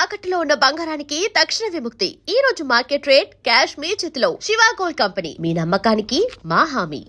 తాకట్టులో ఉన్న బంగారానికి తక్షణ విముక్తి. ఈ రోజు మార్కెట్ రేట్ క్యాష్ మీ చేతిలో. శివ గోల్డ్ కంపెనీ, మీ నమ్మకానికి మా హామీ.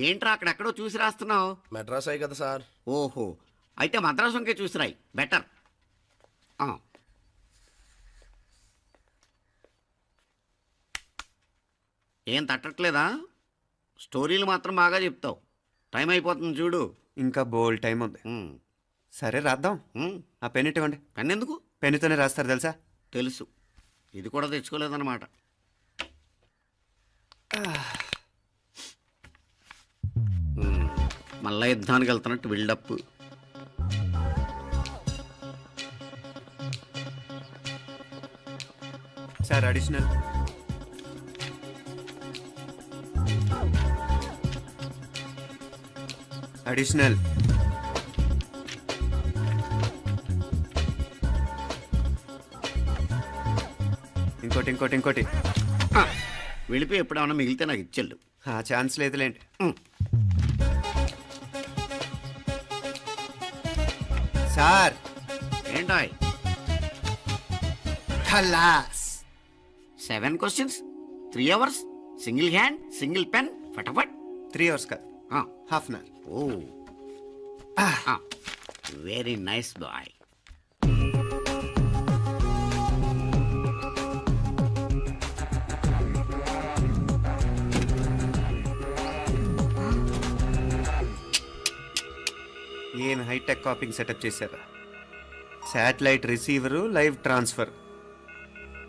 ఏంట్రా అక్కడెక్కడో చూసి రాస్తున్నావు? మెడ్రాస్ అయ్యి కదా సార్. ఓహో, అయితే మద్రాసు వంకే చూసి రాయి, బెటర్. ఏం తట్టట్లేదా? స్టోరీలు మాత్రం బాగా చెప్తావు. టైం అయిపోతుంది చూడు. ఇంకా బోల్ టైం ఉంది. సరే రాద్దాం. ఆ పెన్ ఇవ్వండి. పెన్ ఎందుకు? పెన్నుతోనే రాస్తారు తెలుసా? తెలుసు. ఇది కూడా తెచ్చుకోలేదన్నమాట. మళ్ళా యుద్ధానికి వెళ్తున్నట్టు బిల్డప్. Sir additional. అడిషనల్. ఇంకోటి ఇంకోటి ఇంకోటి. వెళ్ళిపోయి ఎప్పుడేమన్నా మిగిలితే నాకు ఇచ్చెళ్ళు. ఆ ఛాన్స్ లేదులేండి. సార్ ఏంటాయ్? ఖలాస్. 7 questions, 3 hours, single hand, single pen, ఫటాఫట్. 3 hours కాదు, half an hour. Oh, very nice boy. ఏం హైటెక్ కాపింగ్ సెటప్ చేశారా? Satellite receiver, live transfer.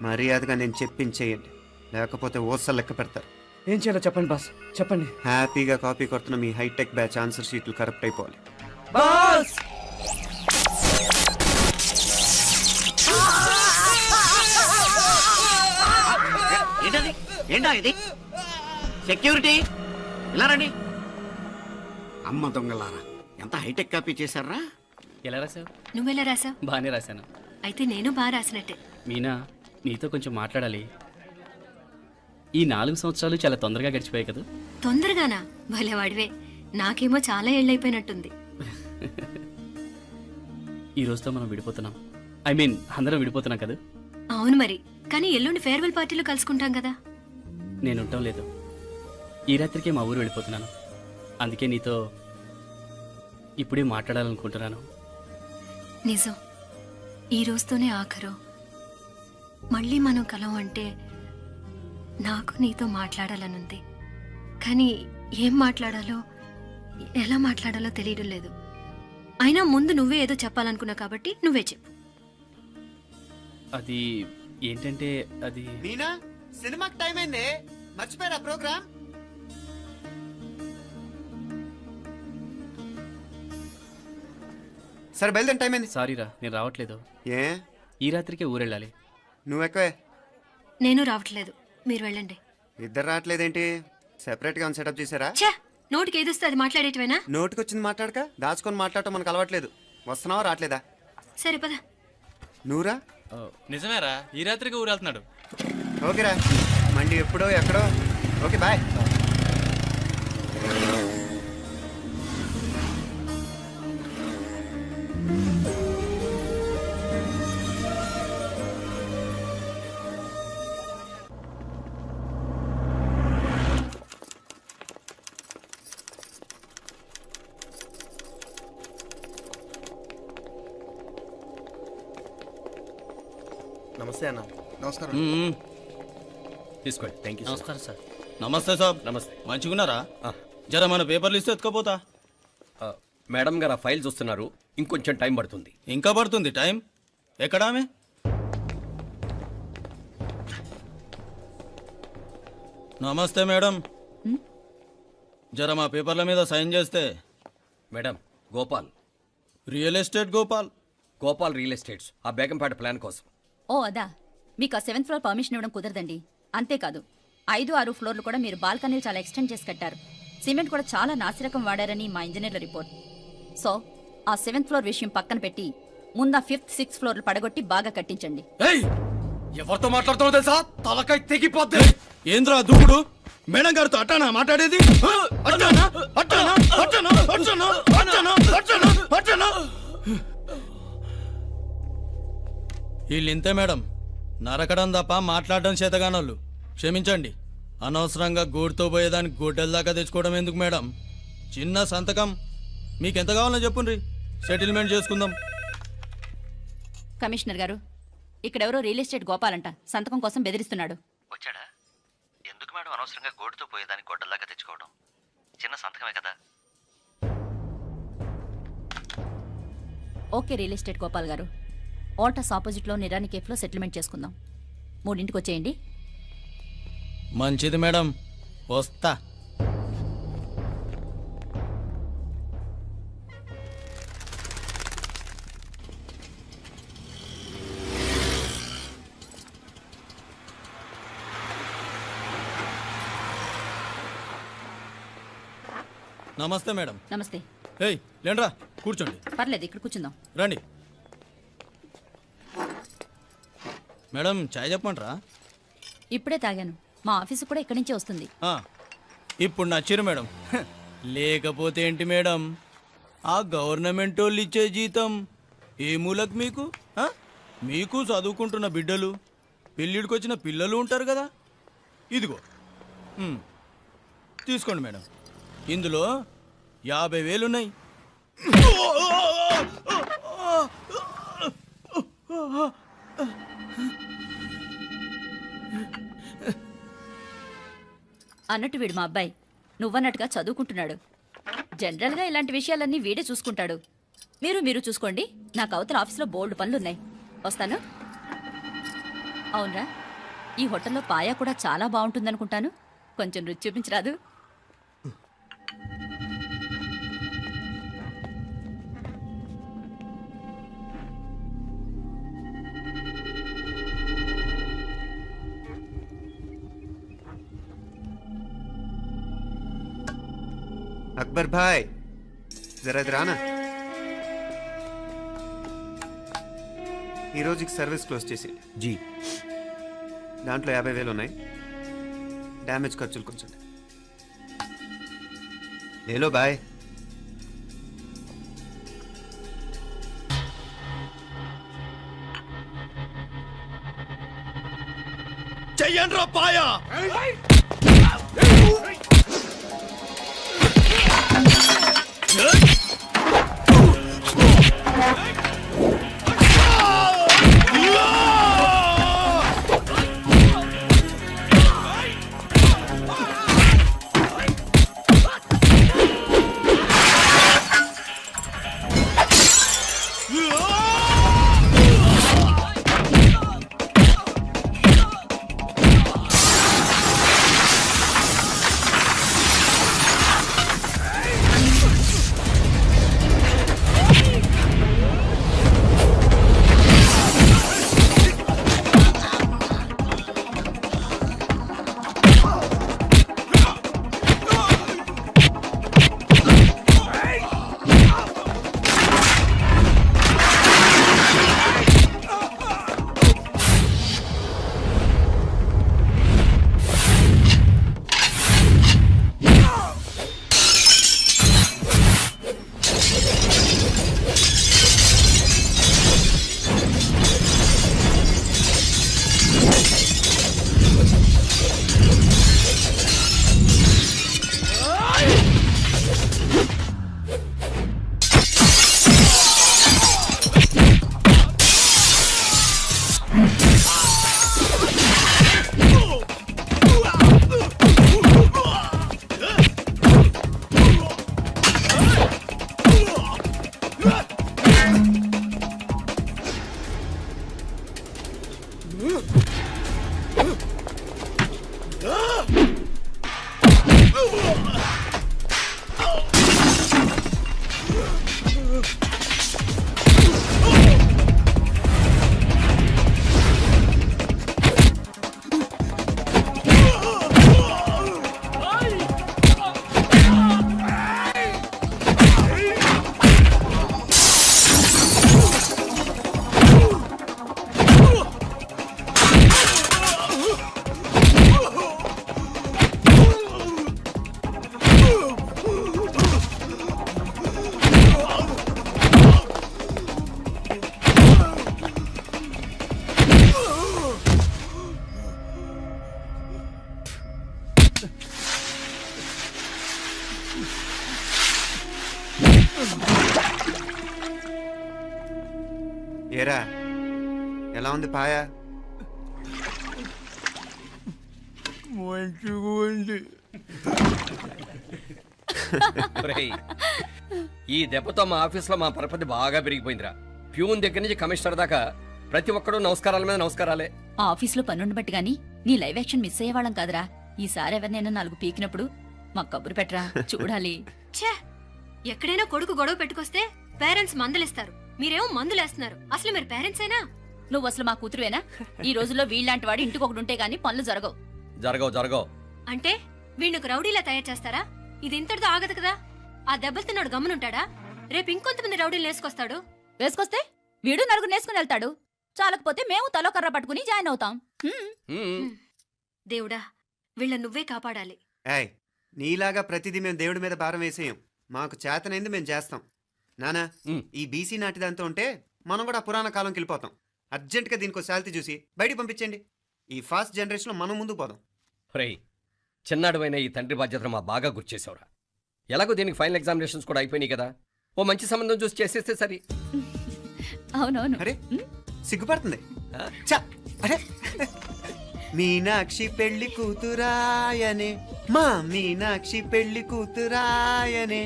మర్యాదగా నేను చెప్పించేయండి, లేకపోతే ఓసలు లెక్క పెడతారు. ఏం చేయాలో చెప్పండి బాస్, చెప్పండి. హ్యాపీగా కాపీ కొడుతున్న మీ హైటెక్ బ్యాచ్ ఆన్సర్ షీట్లు కరెక్ట్ అయిపోవాలి. బాస్ ఏంటది? ఏంటా ఇది? సెక్యూరిటీ ఇలా రండి. అమ్మ దొంగలారా, ఎంత హైటెక్ కాపీ చేశారా? ఎలా రాసావు? నువ్వెలా రాసావు? బాగానే రాశాను. అయితే నేను బాగా రాసినట్టే. మీనా, నీతో కొంచెం మాట్లాడాలి. ఈ 4 సంవత్సరాలు చాలా తొందరగా గడిచిపోయాయి కదా? తొందరగానా? భలేవాడివే. నాకేమో చాలా ఏళ్ళైపోయినట్టుంది. ఈ రోజుతో మనం విడిపోతున్నాం. ఐ మీన్ అందరం విడిపోతున్నాం కదా? అవును మరి, కానీ ఎల్లుండి ఫేర్వెల్ పార్టీలో కలుసుకుంటాం కదా. నేను ఉండటం లేదు. ఈ రాత్రికే మా ఊరు వెళ్ళిపోతున్నాను. అందుకే నీతో ఇప్పుడే మాట్లాడాలనుకుంటున్నాను. నిజం, ఈ రోజుతోనే ఆఖరు. మళ్ళీ మనం కలం అంటే నాకు నీతో మాట్లాడాలనుంది. కానీ ఏం మాట్లాడాలో, ఎలా మాట్లాడాలో తెలియడం లేదు. అయినా ముందు నువ్వే ఏదో చెప్పాలనుకున్నా కాబట్టి నువ్వే చెప్పు. అది ఏంటంటే, అది మీనా, సినిమాకి టైం అయింది, మర్చిపోయారా ప్రోగ్రామ్? సరే బయలుదేరి, టైం అయింది. సారీరా, నేను రావట్లేదు. ఏ? ఈ రాత్రికే ఊరెళ్ళాలి. నువ్వు ఎక్కువే. నేను రావట్లేదు, మీరు వెళ్ళండి. ఇద్దరు రావట్లేదేంటి? సెపరేట్ గా సెటప్ చేశారా? ఛే, నోటికి ఏదొస్తే అది మాట్లాడేటివేనా? నోటికి వచ్చింది మాట్లాడక దాచుకొని మాట్లాడటం మనకు అలవాట్లేదు. వస్తున్నావా రావట్లేదా? సరే పద. నువ్వురా? నిజమేరా, ఈ రాత్రికి ఊరు వెళ్తున్నాడు. ఓకేరా, మండి ఎప్పుడో ఎక్కడో. Okay bye. నమస్తే అన్న. నమస్కారం. తీసుకోండి. Thank you. నమస్కారం సార్. నమస్తే సాబ్. నమస్తే. మంచిగున్నారా? జర మన పేపర్లు ఇస్తే ఎత్తుకోపోతా. మేడం గారు ఆ ఫైల్ చూస్తున్నారు, ఇంకొంచెం టైం పడుతుంది. ఇంకా పడుతుంది టైం? ఎక్కడా ఆమె? నమస్తే మేడం, జర మా పేపర్ల మీద సైన్ చేస్తే. Madam, Gopal. Real estate Gopal. Gopal real estates, ఆ బేగంపేట ప్లాన్ కోసం. ఓ అదా, మీకు ఆ 7th ఫ్లోర్ పర్మిషన్ ఇవ్వడం కుదరదండి. అంతేకాదు 5-6 ఫ్లోర్లు కూడా మీరు బాల్కనీలు చాలా ఎక్స్టెండ్ చేసి కట్టారు. సిమెంట్ కూడా చాలా నాసిరకం వాడారని మా ఇంజనీర్ల రిపోర్ట్. సో ఆ 7th ఫ్లోర్ విషయం పక్కన పెట్టి ముందు 5th, 6th ఫ్లోర్లు పడగొట్టి బాగా కట్టించండి. ఏయ్ ఎవరితో మాట్లాడుతున్నావు తెలుసా? తలకాయ తెగిపోద్ది. ఏంద్రా దూకుడు? మేడం గారితో అట్టానా మాట్లాడేది? అట్టానా? అట్టానా? అట్టానా? అట్టానా? అట్టానా? అట్టానా? అట్టానా? వీళ్ళింతే మేడం, నరకడం తప్ప మాట్లాడడం చేతగానోళ్ళు. క్షమించండి, అనవసరంగా గూడుతో పోయేదానికి గొడ్డల దాకా తెచ్చుకోవడం ఎందుకు మేడం? చిన్న సంతకం మీకెంత కావాలో చెప్పుండ్రి, సెటిల్మెంట్ చేసుకుందాం. కమిషనర్ గారు, ఇక్కడెవరో రియల్ ఎస్టేట్ గోపాలంట సంతకం కోసం బెదిరిస్తున్నాడు. వచ్చాడా? ఎందుకు మేడం అనవసరంగా గోడుతో పోయేదానికి గొడ్డల్లాగా తెచ్చుకోవడం? చిన్న సంతకమే కదా. ఓకే రియల్ ఎస్టేట్ గోపాల్ గారు, ఆల్టస్ ఆపోజిట్లో నిరాని కేఫ్లో సెటిల్మెంట్ చేసుకుందాం. 3ంటికి వచ్చేయండి. మంచిది మేడం, వస్తా. నమస్తే మేడం. నమస్తే. ఏయ్ లేండ్రా, కూర్చోండి. పర్లేదు, ఇక్కడ కూర్చుందాం. రండి మేడం, చాయ్ చెప్పమంటారా? ఇప్పుడే తాగాను. మా ఆఫీసు కూడా ఇక్కడి నుంచే వస్తుంది. ఇప్పుడు నచ్చిరు మేడం. లేకపోతే ఏంటి మేడం, ఆ గవర్నమెంట్ వాళ్ళు ఇచ్చే జీతం ఏ మూలకు మీకు? మీకు చదువుకుంటున్న బిడ్డలు, పెళ్ళిడికి వచ్చిన పిల్లలు ఉంటారు కదా. ఇదిగో తీసుకోండి మేడం, ఇందులో 50,000 ఉన్నాయి. అన్నట్టు వీడు మా అబ్బాయి నువ్వన్నట్టుగా చదువుకుంటున్నాడు. జనరల్గా ఇలాంటి విషయాలన్నీ వీడే చూసుకుంటాడు. మీరు చూసుకోండి. నాకు అవతల ఆఫీస్లో బోల్డ్ పనులున్నాయి. వస్తాను. అవునరా, ఈ హోటల్లో పాయా కూడా చాలా బాగుంటుందనుకుంటాను. కొంచెం రుచి చూపించరాదు? అక్బర్ భాయ్, జరా ఇది రానా. ఈ రోజుకి సర్వీస్ క్లోజ్ చేసి జీ దాంట్లో 50,000 ఉన్నాయి. డ్యామేజ్ ఖర్చులు కొంచెం లేలో బాయ్. చెయ్యండి రా పాయా. ఏరా ఎలా ఉంది పాయ? మంచిగా ఉంది. ఒరేయ్, ఈ దెబ్బతో మా ఆఫీస్లో మా పరపతి బాగా పెరిగిపోయిందిరా. ప్యూన్ దగ్గర నుంచి కమిషనర్ దాకా ప్రతి ఒక్కడు నమస్కారాల మీద నమస్కారాలే. ఆ ఆఫీస్లో పనుండి బట్టి గాని నీ లైవ్ యాక్షన్ మిస్ అయ్యేవాళ్ళం కాదురా. ఈసారి ఎవరినైనా 4 పీకినప్పుడు మాకు కబురు పెట్టరా, చూడాలి. ఛే, ఎక్కడైనా కొడుకు గొడవ పెట్టుకొస్తే పేరెంట్స్ మందులిస్తారు, మీరేమో మందులేస్తున్నారు. అసలు మీరు పేరెంట్సేనా? నువ్వు అసలు మా కూతురువేనా? ఈ రోజుల్లో వీళ్ళలాంటి వాడు ఇంటికి ఒకటి ఉంటే గానీ పనులు జరగవు. జరగవు. అంటే వీణ్ణకు రౌడీలా తయారు చేస్తారా? ఇది ఇంతటితో ఆగదు కదా. ఆ దెబ్బలు తిన్నాడు గమనుంటాడా? రేపు ఇంకొంతమంది రౌడీలు వేసుకొస్తాడు. వేసుకొస్తే వీడు నలుగురు నేసుకుని వెళ్తాడు. చాలకపోతే మేము తలో కర్ర పట్టుకుని జాయిన్ అవుతాం. దేవుడా, వీళ్ళ నువ్వే కాపాడాలి. ఏయ్, నీలాగా ప్రతిదీ మేము దేవుడి మీద భారం వేసేయం. మాకు చేతనైంది మేము చేస్తాం. నానా, ఈ బీసీ నాటి దాంతో ఉంటే మనం కూడా పురాణ కాలంకి వెళ్ళిపోతాం. అర్జెంటుగా దీనికి శాలిటీ చూసి బయటికి పంపించండి. ఈ ఫాస్ట్ జనరేషన్లో మనం ముందుకు పోదాం. ఒరేయ్, చిన్నాడువైన ఈ తండ్రి బాధ్యతను మా బాగా గుర్చేసావురా. ఎలాగో దీనికి ఫైనల్ ఎగ్జామినేషన్స్ కూడా అయిపోయినాయి కదా, ఓ మంచి సంబంధం చూసి చేసేస్తే సరి. అవునవును. అరే సిగ్గుపడుతుంది. ఛ, అరే మీనాక్షి పెళ్లి కూతురాయనే, మా మీనాక్షి పెళ్లి కూతురాయనే.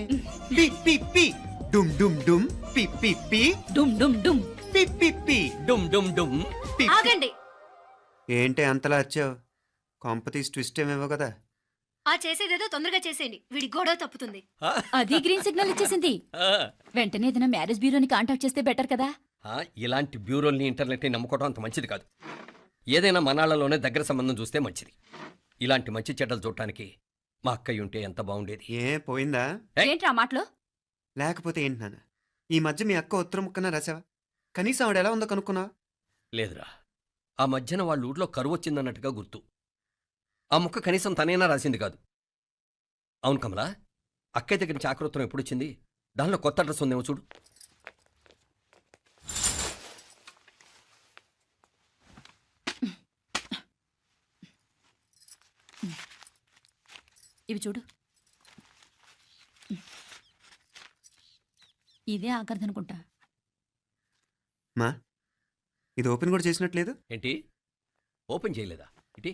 పి పి పి డుమ్ డుమ్ డుమ్, పి పి పి డుమ్ డుమ్ డుమ్, పి పి పి డుమ్ డుమ్ డుమ్. పి. ఆగండి. ఏంటి అంతలా వచ్చావు? కాంపతీస్ ట్విస్ట్ ఏమేవో కదా. ఆ చేసేదేదో తొందరగా చేసేయండి, వీడి గొడవ తప్పుతుంది. అది గ్రీన్ సిగ్నల్ ఇచ్చేసింది. వెంటనే ఏదైనా మ్యారేజ్ బ్యూరోని కాంటాక్ట్ చేస్తే బెటర్ కదా. ఇలాంటి బ్యూరోల్ని ఇంటర్నెట్ని నమ్ముకోవడం అంత మంచిది కాదు. ఏదైనా మనాళ్ళలోనే దగ్గర సంబంధం చూస్తే మంచిది. ఇలాంటి మంచి చెడ్డలు చూడటానికి మా అక్కయ్య ఉంటే ఎంత బాగుండేది. ఏ పోయిందా? ఏంట్రా మాటలు? లేకపోతే ఏంటి నాన్న, ఈ మధ్య మీ అక్క ఉత్తరం ముక్కన రాసావా? కనీసం ఆవిడ ఎలా ఉందో కనుక్కున్నావా? లేదురా, ఆ మధ్యన వాళ్ళ ఊర్లో కరువు వచ్చిందన్నట్టుగా గుర్తు. ఆ ముక్క కనీసం తనైనా రాసింది కాదు. అవును కమలా, అక్కయ్య దగ్గర నుంచి ఆకృతం ఎప్పుడొచ్చింది? దానిలో కొత్త అడ్రస్ ఉందేమో చూడు. ఇవి చూడు. ఇదే ఆఖరిదనుకుంటా. మా ఇది ఓపెన్ కూడా చేసినట్లేదు. ఏంటి ఓపెన్ చేయలేదా? ఇటీ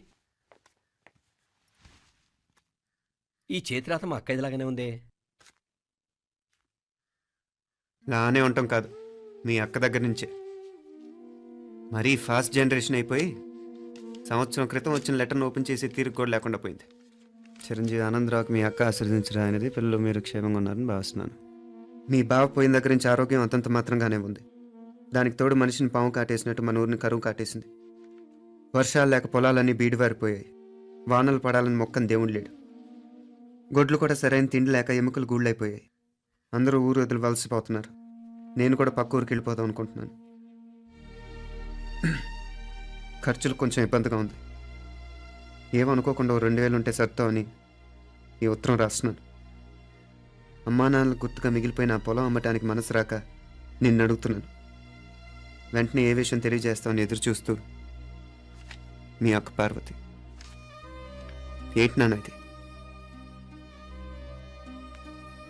ఈ చేతిరాత మా అక్కయ్యలాగానే ఉందే. లానే ఉంటాం కాదు, మీ అక్క దగ్గర నుంచే. మరీ ఫాస్ట్ జనరేషన్ అయిపోయి సంవత్సరం క్రితం వచ్చిన లెటర్ను ఓపెన్ చేసి తీరుకు కూడా లేకుండా పోయింది. చిరంజీవి ఆనందరావుకి మీ అక్క ఆశీర్వదించరా అనేది, పిల్లలు మీరు క్షేమంగా ఉన్నారని భావిస్తున్నాను. మీ బావ పోయిన దగ్గర నుంచి ఆరోగ్యం అంతంత మాత్రంగానే ఉంది. దానికి తోడు మనిషిని పాము కాటేసినట్టు మన ఊరిని కరువు కాటేసింది. వర్షాలు లేక పొలాలన్నీ బీడివారిపోయాయి. వానలు పడాలని మొక్కని దేవుడు లేడు. గొడ్లు కూడా సరైన తిండి లేక ఎముకలు గూళ్ళైపోయాయి. అందరూ ఊరు వదిలి వలసిపోతున్నారు. నేను కూడా పక్క ఊరికి వెళ్ళిపోదాం అనుకుంటున్నాను. ఖర్చులు కొంచెం ఇబ్బందిగా ఉంది. ఏమనుకోకుండా 2000 ఉంటే సర్దామని ఈ ఉత్తరం రాస్తున్నాను. అమ్మా నాన్నలకు గుర్తుగా మిగిలిపోయిన ఆ పొలం అమ్మటానికి మనసు రాక నిన్ను అడుగుతున్నాను. వెంటనే ఏ విషయం తెలియజేస్తామని ఎదురు చూస్తూ మీ అక్క పార్వతి. ఏంటి నాన్న ఇది?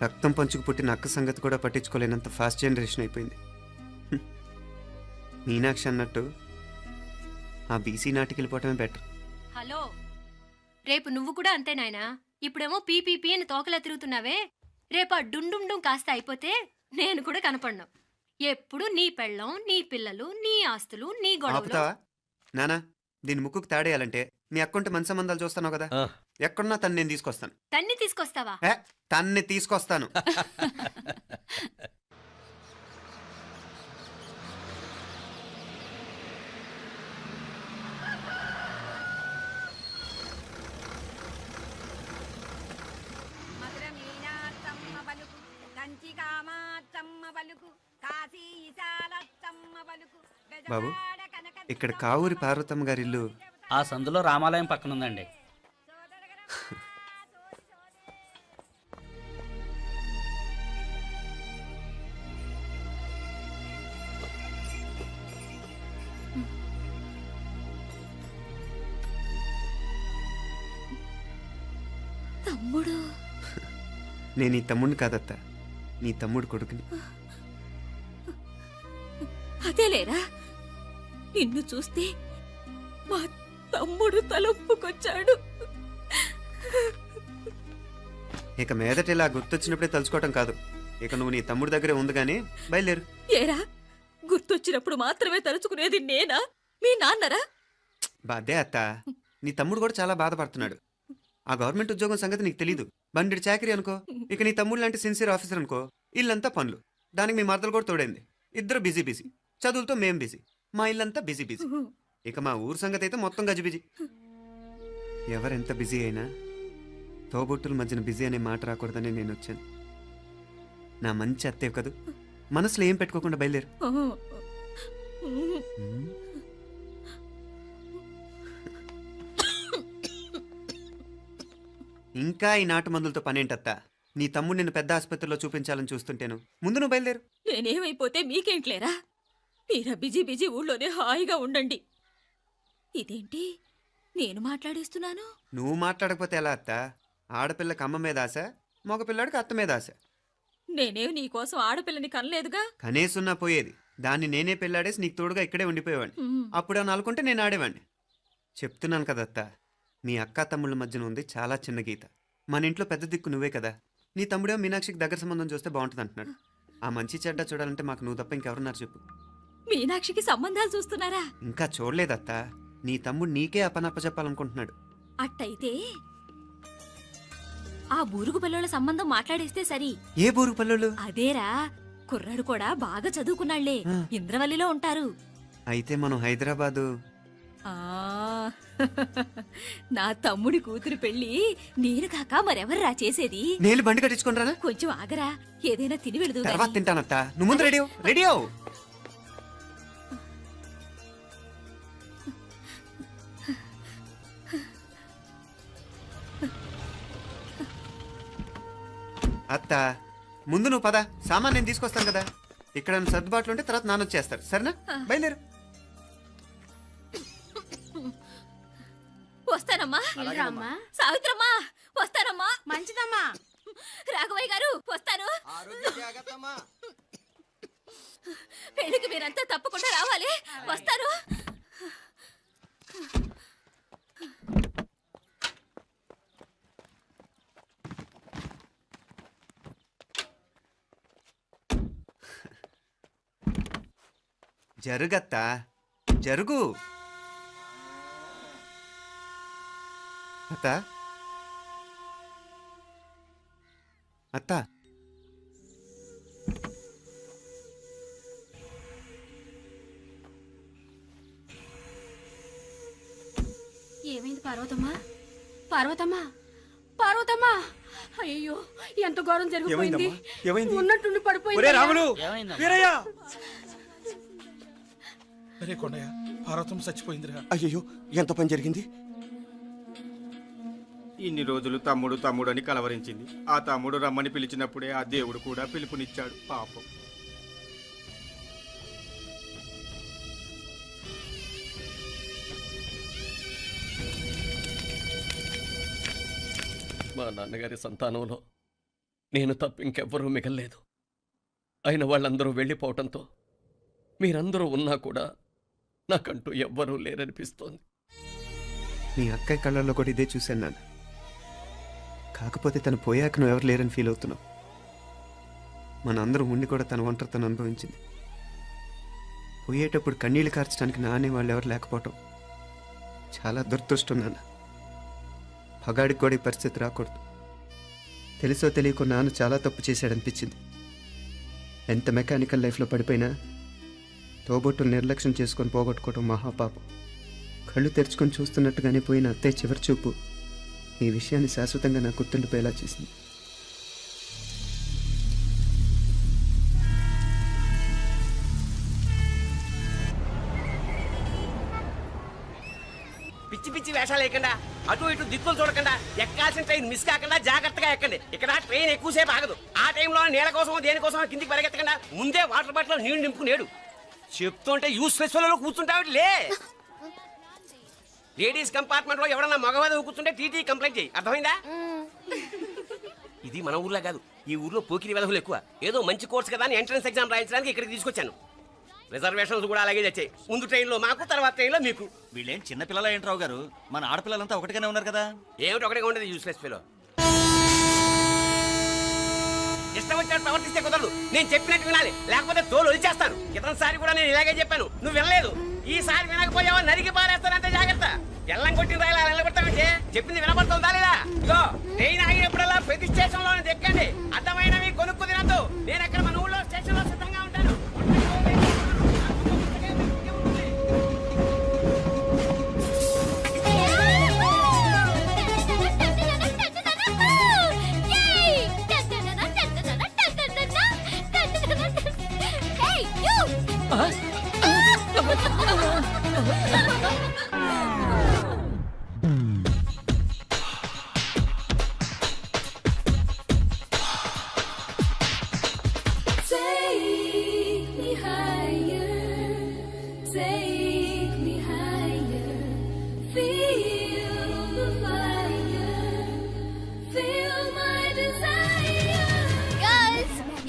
రక్తం పంచుకు పుట్టిన అక్క సంగతి కూడా పట్టించుకోలేనంత ఫాస్ట్ జనరేషన్ అయిపోయింది. మీనాక్షి అన్నట్టు ఆ బీసీ నాటికి వెళ్ళిపోవటమే బెటర్. హలో, రేపు నువ్వు కూడా అంతే నాయనా. ఇప్పుడేమో పీపీపీ అని తోకలా తిరుగుతున్నావే, రేపు ఆ డుండుండుం కాస్త అయిపోతే నేను కూడా కనపడను. ఎప్పుడు నీ పెళ్ళం, నీ పిల్లలు, నీ ఆస్తులు, నీ గొడవలు. ఆపుతావా నానా? దీని ముక్కుకు తాడేయాలంటే మీ అక్కంటే మంచి సంబంధాలు చూస్తాను కదా. ఎక్కడున్నా తను నేను తీసుకొస్తాను. తన్ని తీసుకొస్తావా? తన్ని తీసుకొస్తాను. బాబు, ఇక్కడ కావూరి పార్వతమ్మ గారి ఇల్లు ఆ సందులో రామాలయం పక్కన ఉందండి. తమ్ముడు నేను నీ తమ్ముడిని కాదత్త, నీ తమ్ముడు కొడుకుని. అదేలేరా, నిన్ను చూస్తే మా తమ్ముడు తలొప్పుకొచ్చాడు. ఇక మీదట ఇలా గుర్తొచ్చినప్పుడే తలుచుకోవటం కాదు. ఇక నువ్వు నీ తమ్ముడి దగ్గరే ఉంది కానీ బయలుదేరు. ఏరా, గుర్తొచ్చినప్పుడు మాత్రమే తలుచుకునేది నేనా, మీ నాన్నరా? బాధే అత్త, నీ తమ్ముడు కూడా చాలా బాధపడుతున్నాడు. ఆ గవర్నమెంట్ ఉద్యోగం సంగతి నీకు తెలీదు. బండి చాకరీ అనుకో. ఇక నీ తమ్ముడు లాంటి సిన్సియర్ ఆఫీసర్ అనుకో. ఇల్లంతా పనులు, దానికి మీ మరదలు కూడా తోడైంది. ఇద్దరు బిజీ బిజీ, చదువులతో మేం బిజీ, మా ఇల్లంతా బిజీ బిజీ. ఇక మా ఊరు సంగతి అయితే మొత్తం గజిబిజీ. ఎవరెంత బిజీ అయినా తోబుట్టుల మధ్యన బిజీ అనే మాట రాకూడదని నేను వచ్చాను. నా మంచి అత్తే కదూ, మనసులో ఏం పెట్టుకోకుండా బయలుదేరు. ఇంకా ఈ నాటు మందులతో పనేంటత్తా? నీ తమ్ముడు నిన్ను పెద్ద ఆసుపత్రిలో చూపించాలని చూస్తుంటేను. ముందు నువ్వు బయలుదేరు. నేనేమైపోతే మీకేంట్లేరా? మీరా బిజీ బిజీ ఊళ్ళోనే హాయిగా ఉండండి. ఇదేంటి నేను మాట్లాడేస్తున్నాను? నువ్వు మాట్లాడకపోతే ఎలా అత్తా? ఆడపిల్లకి అమ్మ మీద ఆశ, మగపిల్లాడికి అత్త మీద ఆశ. నేనేం నీకోసం ఆడపిల్లని కనలేదుగా. కనేసున్నా పోయేది. దాన్ని నేనే పెళ్ళాడేసి నీకు తోడుగా ఇక్కడే ఉండిపోయేవాడిని. అప్పుడు అని అనుకుంటే నేను ఆడేవాడిని. చెప్తున్నాను కదత్తా, మీ అక్క తమ్ముళ్ళ మధ్యన ఉంది చాలా చిన్న గీత. మన ఇంట్లో పెద్ద దిక్కు నువ్వే కదా. నీ తమ్ముడే మీనాక్షికి దగ్గర సంబంధం చూస్తే బాగుంటుంది అంటున్నాడు. ఆ మంచి చెడ్డ చూడాలంటే మాకు నువ్వు తప్ప ఇంకెవరున్నారు చెప్పు? మీనాక్షికి సంబంధాలు చూస్తున్నారా? ఇంకా చూడలేదత్తా. నీ తమ్ముడు నీకే అపనప్ప చెప్పాలనుకుంటున్నాడు. అట్టయితే ఆ బూరుగు పిల్లల సంబంధం మాట్లాడేస్తే సరి. ఏ బూరు పల్లెలు? అదేరా, కుర్రాడు కూడా బాగా చదువుకున్నాళ్లే, ఇంద్రవల్లిలో ఉంటారు. అయితే మనం హైదరాబాదు. ఆ నా తమ్ముడి కూతురు పెళ్లి నేను కాక మరెవర్రా చేసేది? నేను బండి కట్టించుకుంటారా? కొంచెం ఆగరా, ఏదైనా తిని వెళదు. తర్వాత తింటానత్తా. నువ్వు ముందు రెడీ రెడీ అవు. అత్త, ముందు నువ్వు పద. సామాన్ నేను తీసుకొస్తాను కదా. ఇక్కడ సర్దుబాట్లు ఉంటే తర్వాత నాన్న వచ్చేస్తారు. సరేనా? బయలుదేరు. వస్తానమ్మా. సావిత్రమ్మా వస్తానమ్మా. మంచిదమ్మా. రాఘవయ్య గారు వస్తాను. పెళ్లికి మీరంతా తప్పకుండా రావాలి. వస్తాను. జరుగత్తా, జరుగు. అత్త, అత్త, ఏమైంది పార్వతమ్మా? పార్వతమ్మా, పార్వతమ్మా! అయ్యో, ఎంత ఘోరం జరిగిపోయింది. ఉన్నట్టుండి పడిపోయింది. రాములు, వీరయ్య! అరే కొండయ్య, పార్వతం చచ్చిపోయిందిరా. అయ్యో, ఎంత పని జరిగింది? ఇన్ని రోజులు తమ్ముడు తమ్ముడు అని కలవరించింది. ఆ తమ్ముడు రమ్మని పిలిచినప్పుడే ఆ దేవుడు కూడా పిలుపునిచ్చాడు. పాపం. మా నాన్నగారి సంతానంలో నేను తప్ప ఇంకెవ్వరూ మిగల్లేదు. అయిన వాళ్ళందరూ వెళ్ళిపోవటంతో మీరందరూ ఉన్నా కూడా నాకంటూ ఎవ్వరూ లేరనిపిస్తోంది. నీ అక్కయ్య కళ్ళల్లో కూడా ఇదే చూశాను నాన్న. కాకపోతే తను పోయాక నువ్వు ఎవరు లేరని ఫీల్ అవుతున్నావు. మనందరం ఉండి కూడా తన ఒంటరితను అనుభవించింది. పోయేటప్పుడు కన్నీళ్లు కార్చడానికి నానే వాళ్ళు ఎవరు లేకపోవటం చాలా దురదృష్టం నాన్న. పగాడికి కూడా ఈ పరిస్థితి రాకూడదు. తెలుసో తెలియకో నాన్న చాలా తప్పు చేశాడనిపించింది. ఎంత మెకానికల్ లైఫ్లో పడిపోయినా తోబొట్టులు నిర్లక్ష్యం చేసుకొని పోగొట్టుకోవటం మహాపాపం. కళ్ళు తెరుచుకొని చూస్తున్నట్టుగానే పోయిన అత్తయ్య చివరి చూపు ఈ విషయాన్ని శాశ్వతంగా నాకు గుర్తుండిపోయేలా చేసింది. పిచ్చి పిచ్చి వేషాలు వేయకుండా, అటు ఇటు దిక్కులు చూడకుండా, ఎక్కాల్సిన ట్రైన్ మిస్ కాకుండా జాగ్రత్తగా ఎక్కండి. ఇక్కడ ట్రైన్ ఎక్కువసేపు ఆగదు. ఆ టైంలో నీళ్ళ కోసం దేనికోసం కిందికి పరిగెత్తకుండా ముందే వాటర్ బాటిల్ నీళ్లు నింపుకునేడు. చెప్తుంటే యూస్లెస్ లో కూర్చుంటావు. లే, లేడీస్ కంపార్ట్మెంట్ లో ఎవరన్నా మగవాది కూర్చుంటే టీటీ కంప్లైంట్ చేయి. అర్థమైందా? ఇది మన ఊర్లో కాదు, ఈ ఊర్లో పోకిరి వెధవులు ఎక్కువ. ఏదో మంచి కోర్స్ కదా అని ఎంట్రన్స్ ఎగ్జామ్ రాయించడానికి ఇక్కడికి తీసుకొచ్చాను. రిజర్వేషన్స్ కూడా అలాగే తెచ్చాయి. ముందు ట్రైన్లో మాకు, తర్వాత ట్రైన్లో మీకు. వీళ్ళేం చిన్నపిల్లల ఏంట్రావు గారు, మన ఆడపిల్లలంతా ఒకటిగానే ఉన్నారు కదా. ఏమిటి ఒకటిగా ఉండేది యూస్లెస్ ఫెలో. ఇష్టం వచ్చినట్టు ప్రవర్తిస్తే కుదరదు. నేను చెప్పినట్టు వినాలి, లేకపోతే తోలు వదిలేస్తాను. క్రితంసారి కూడా నేను ఇలాగే చెప్పాను, నువ్వు వినలేదు. ఈసారి వినకపోయావా నరికి పారేస్తానంటే జాగ్రత్త. ఎల్లం కొట్టిన రాయిలా నిలబడతామంటే చెప్పింది వినపడుతుందా లేదా? ఇదో ట్రైన్ ఆగినప్పుడల్లా ప్రతి స్టేషన్ లో ఎక్కండి. అర్థమైనవి కొనుక్కు తినద్దు. నేను ఎక్కడ మన ఊళ్ళో స్టేషన్ లో సిద్ధంగా ఉంటాను.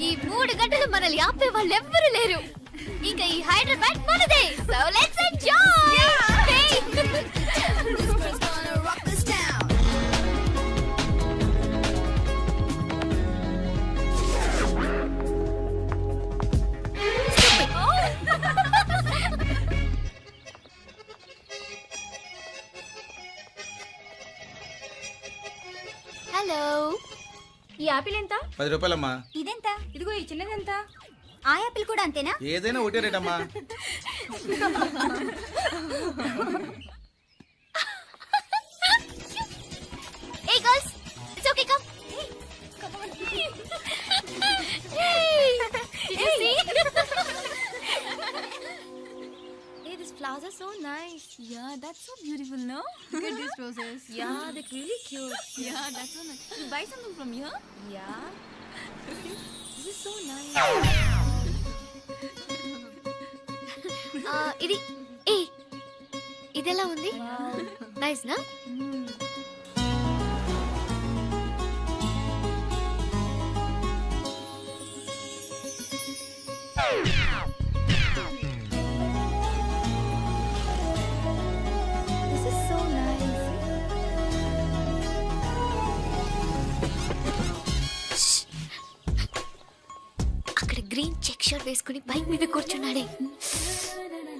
ఈ 3 గంటలు మనల్ని ఆపే వాళ్ళు ఎవ్వరు లేరు. ఇంకా ఈ హైదరాబాద్ మనదే. So let's enjoy. హలో, ఈ యాపిల్ ఎంత? 10 రూపాయలమ్మా. ఇదెంత? ఇదిగో ఈ చిన్నదెంత? ఆ యాపిల్ కూడా అంతేనా? ఏదైనా ఒకటే రేట్ అమ్మా. Hey girls, it's okay, come. Come on. Hey, did you see? Hey, these flowers are so nice. Yeah, that's so beautiful, no? Look at these roses. Yeah, they're really cute. Yeah, that's so nice. You buy something from here? Yeah. This is so nice. ఇది ఇది ఎలా ఉంది? Nice నా? This is so nice. అక్కడ green check shirt వేసుకుని bike మీద కూర్చున్నాడే.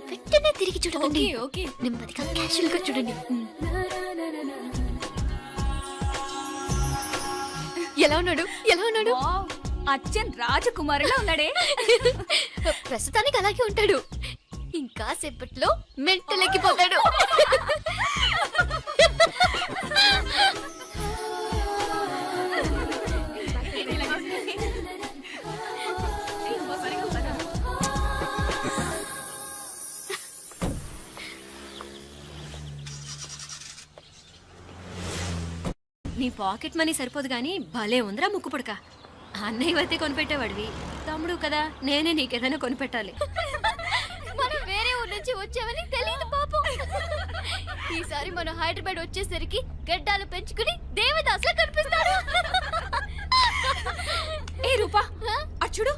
వెంటనే తిరిగి చూడకండి. ఓకే, నెమ్మదిగా క్యాషువల్ గా చూడండి. ఎలా ఉన్నాడు? ఎలా ఉన్నాడు? అచ్చన్ రాజకుమారులా ఉన్నాడే. ప్రస్తుతానికి అలాగే ఉంటాడు. ఇంకా సేపట్లో మెంటలెక్కిపోతాడు. నీ పాకెట్ మనీ సరిపోదు గానీ భలే ఉందిరా ముక్కు పుడక. అన్నయ్య అయితే కొనిపెట్టేవాడివి, తమ్ముడు కదా, నేనే నీకేదైనా కొనిపెట్టాలి. మనం వేరే ఊరు నుంచి వచ్చామని తెలియదు పాపం. ఈసారి మనం హైదరాబాద్ వచ్చేసరికి గడ్డాలు పెంచుకుని దేవదాసులా కనిపిస్తారు. ఏ రూపా, అచ్చుడు